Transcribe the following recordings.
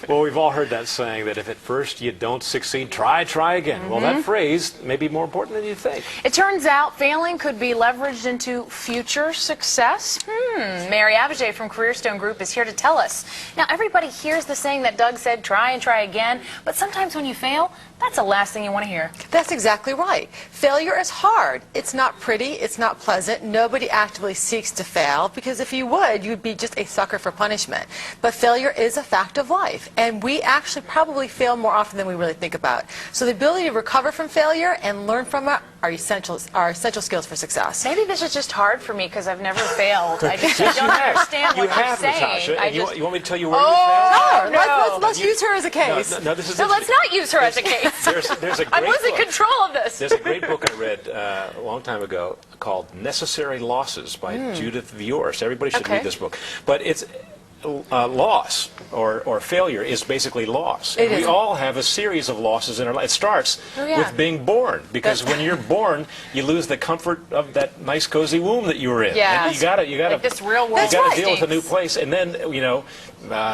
Well, we've all heard that saying that if at first you don't succeed, try again. Well, that phrase may be more important than you think. It turns out failing could be leveraged into future success. Mary Abijay from Careerstone Group is here to tell us. Now, everybody hears the saying that Doug said, try and try again, but sometimes when you fail, that's the last thing you want to hear. That's exactly right. Failure is hard. It's not pretty. It's not pleasant. Nobody actively seeks to fail, because if you would, you'd be just a sucker for punishment. But failure is a fact of life, and we actually probably fail more often than we really think about. So the ability to recover from failure and learn from it are essential skills for success. Maybe this is just hard for me because I've never failed. I just don't understand what you're saying. Natasha. You want me to tell you where Oh, you failed? let's use her as a case. No, this is So let's not use her as a case. There's a great I'm losing book. control of this. There's a great book I read a long time ago called Necessary Losses by Judith Viorst. Everybody should read this book. But it's loss or failure is basically loss. And we all have a series of losses in our life. It starts with being born, because when you're born, you lose the comfort of that nice cozy womb that you were in. Yeah. And you gotta like this real world. You got to deal with a new place, and then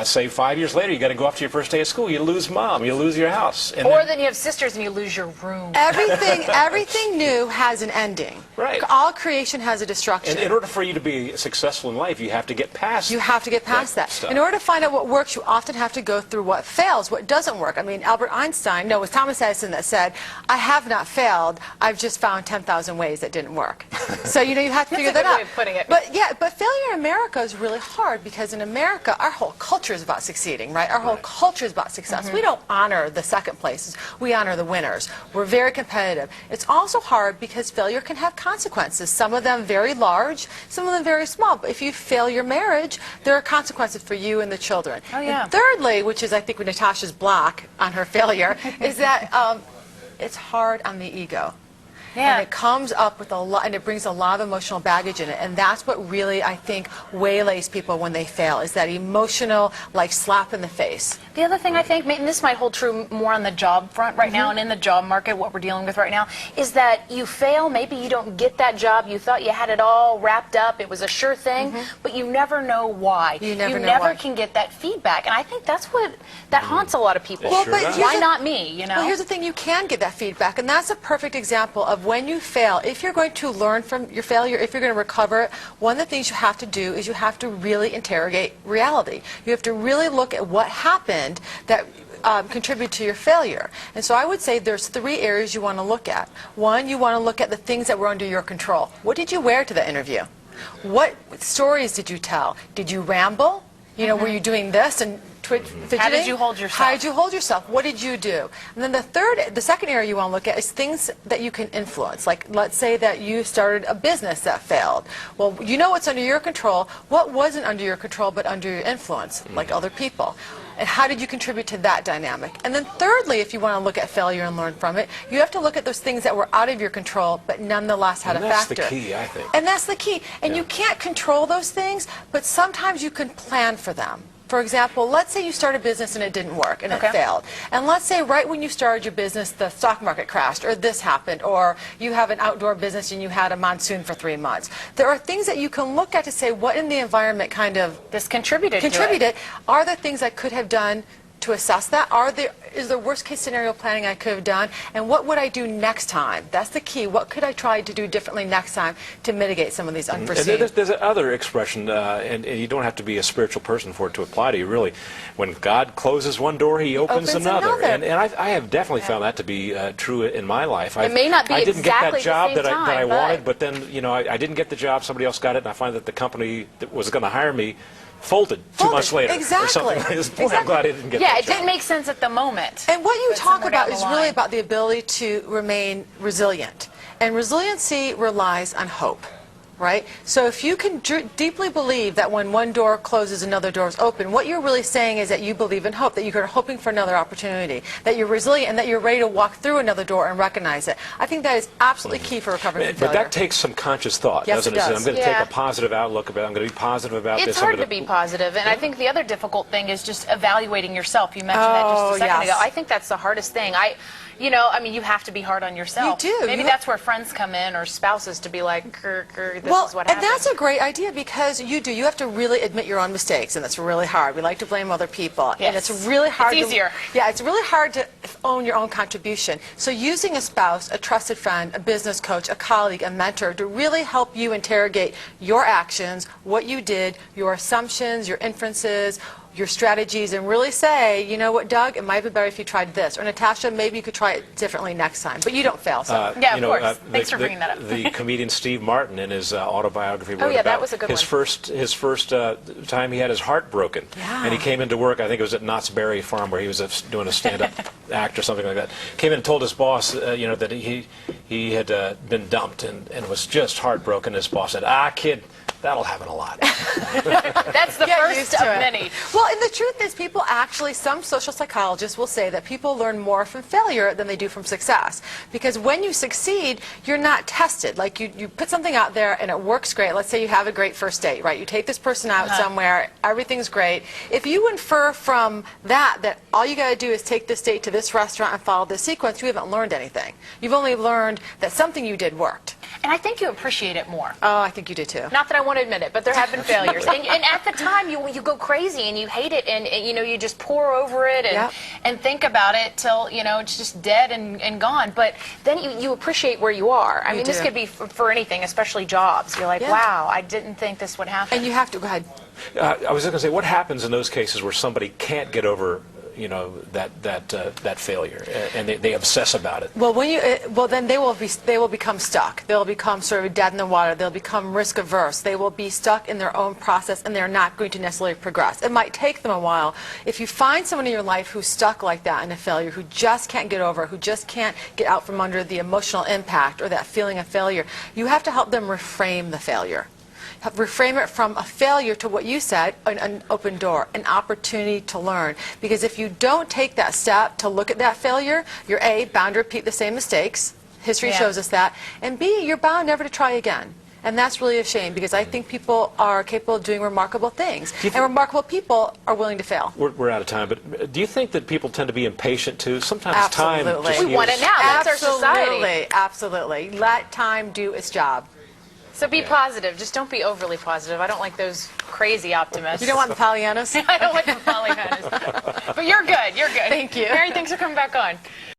say 5 years later, you got to go off to your first day of school. You lose mom, you lose your house, and then you have sisters and you lose your room. Everything new has an ending. Right. All creation has a destruction. And in order for you to be successful in life, you have to get past. You have to get past that. Stuff. In order to find out what works, you often have to go through what fails, what doesn't work. I mean, Albert Einstein, no, it was Thomas Edison that said, "I have not failed. I've just found 10,000 ways that didn't work." So you have to figure that out. That's a good way of putting it. But failure in America is really hard, because in America, our whole culture is about succeeding, right? Our whole culture is about success. We don't honor the second places. We honor the winners. We're very competitive. It's also hard because failure can have consequences. Some of them very large, some of them very small. But if you fail your marriage, there are consequences for you and the children. Oh, yeah. And thirdly, which is I think Natasha's block on her failure, is that it's hard on the ego. Yeah. And it comes up with a lot, and it brings a lot of emotional baggage in it. And that's what really, I think, waylays people when they fail, is that emotional, like, slap in the face. The other thing I think, and this might hold true more on the job front right now and in the job market, what we're dealing with right now, is that you fail, maybe you don't get that job, you thought you had it all wrapped up, it was a sure thing, but you never know why. You never can get that feedback. And I think that's what, that haunts a lot of people. Well, but why not me, Well, here's the thing, you can get that feedback, and that's a perfect example of when you fail. If you're going to learn from your failure, if you're going to recover it, one of the things you have to do is you have to really interrogate reality. You have to really look at what happened that contribute to your failure. And so I would say there's 3 areas you want to look at. One, you want to look at the things that were under your control. What did you wear to the interview? What stories did you tell? Did you ramble? Were you doing this and fidgeting? How did you hold yourself? How did you hold yourself? What did you do? And then the second area you want to look at is things that you can influence. Like, let's say that you started a business that failed. Well, you know what's under your control. What wasn't under your control but under your influence, like other people? And how did you contribute to that dynamic? And then thirdly, if you want to look at failure and learn from it, you have to look at those things that were out of your control but nonetheless had a factor. That's the key, I think. And that's the key. And you can't control those things, but sometimes you can plan for them. For example, let's say you start a business and it didn't work and it failed. And let's say right when you started your business, the stock market crashed, or this happened, or you have an outdoor business and you had a monsoon for 3 months. There are things that you can look at to say, what in the environment kind of contributed to it? Are there things I could have done to assess that? Is there worst case scenario planning I could have done? And what would I do next time? That's the key. What could I try to do differently next time to mitigate some of these unforeseen? And there's another expression, and you don't have to be a spiritual person for it to apply to you, really. When God closes one door, He opens another. And I have definitely found that to be true in my life. It may not be I didn't get that exactly job the same that I time, wanted, but then I didn't get the job, somebody else got it, and I find that the company that was going to hire me folded 2 months later. Exactly. Or something like this. Boy, I'm glad I didn't get that Yeah, job. it didn't make sense at the moment. And what you talk about is really line. about the ability to remain resilient. And resiliency relies on hope. Right? So if you can deeply believe that when one door closes, another door is open, what you're really saying is that you believe in hope, that you're hoping for another opportunity, that you're resilient, and that you're ready to walk through another door and recognize it. I think that is absolutely key for recovering from failure. But that takes some conscious thought, Yes, doesn't it it? does. I'm going to take a positive outlook about it. I'm going to be positive about this. It's hard to be positive, and I think the other difficult thing is just evaluating yourself. You mentioned that just a second ago. I think that's the hardest thing. you know, I mean, you have to be hard on yourself. You do. Maybe that's where friends come in, or spouses, to be like, this is what happened. And that's a great idea, because you have to really admit your own mistakes, and that's really hard. We like to blame other people, Yes. and it's really hard. It's easier. It's really hard to own your own contribution. So using a spouse, a trusted friend, a business coach, a colleague, a mentor to really help you interrogate your actions, what you did, your assumptions, your inferences, your strategies, and really say, you know what, Doug, it might be better if you tried this. Or Natasha, maybe you could try it differently next time. But you don't fail. So. Yeah, of course. Thanks for bringing that up. The comedian Steve Martin, in his autobiography, wrote yeah, that about was a good his one. first time he had his heart broken. Yeah. And he came into work, I think it was at Knott's Berry Farm, where he was doing a stand-up act or something like that. Came in and told his boss, you know, that he had been dumped and was just heartbroken. His boss said, kid, that'll happen a lot. That's the Get used first to of it. many. Well, and the truth is, people actually, some social psychologists will say that people learn more from failure than they do from success. Because when you succeed, you're not tested. Like, you put something out there and it works great. Let's say you have a great first date, right? You take this person out somewhere, everything's great. If you infer from that all you got to do is take this date to this restaurant and follow this sequence, you haven't learned anything. You've only learned that something you did worked. And I think you appreciate it more. Oh, I think you do too. Not that I want to admit it, but there have been failures. And at the time, you go crazy and you hate it, and you know, you just pour over it and, Yep. and think about it till, you know, it's just dead and gone. But then you appreciate where you are. I mean, this do. could be for anything, especially jobs. You're like, Yeah. wow, I didn't think this would happen. And you have to, go ahead. I was just going to say, what happens in those cases where somebody can't get over, you know, that failure, and they obsess about it? Well, then they will become stuck. They'll become sort of dead in the water. They'll become risk averse. They will be stuck in their own process, and they're not going to necessarily progress. It might take them a while. If you find someone in your life who's stuck like that in a failure, who just can't get over, who just can't get out from under the emotional impact or that feeling of failure, you have to help them reframe the failure. Reframe it from a failure to what you said, an open door, an opportunity to learn. Because if you don't take that step to look at that failure, you're A, bound to repeat the same mistakes. History shows us that. And B, you're bound never to try again. And that's really a shame, because I think people are capable of doing remarkable things. And remarkable people are willing to fail. We're out of time, but do you think that people tend to be impatient too? Sometimes time Absolutely. just We want it now. That's our society. Absolutely. Let time do its job. So be positive. Just don't be overly positive. I don't like those crazy optimists. You don't want the Pollyannas? I don't like the Pollyannas. But you're good. You're good. Thank you. Mary, thanks for coming back on.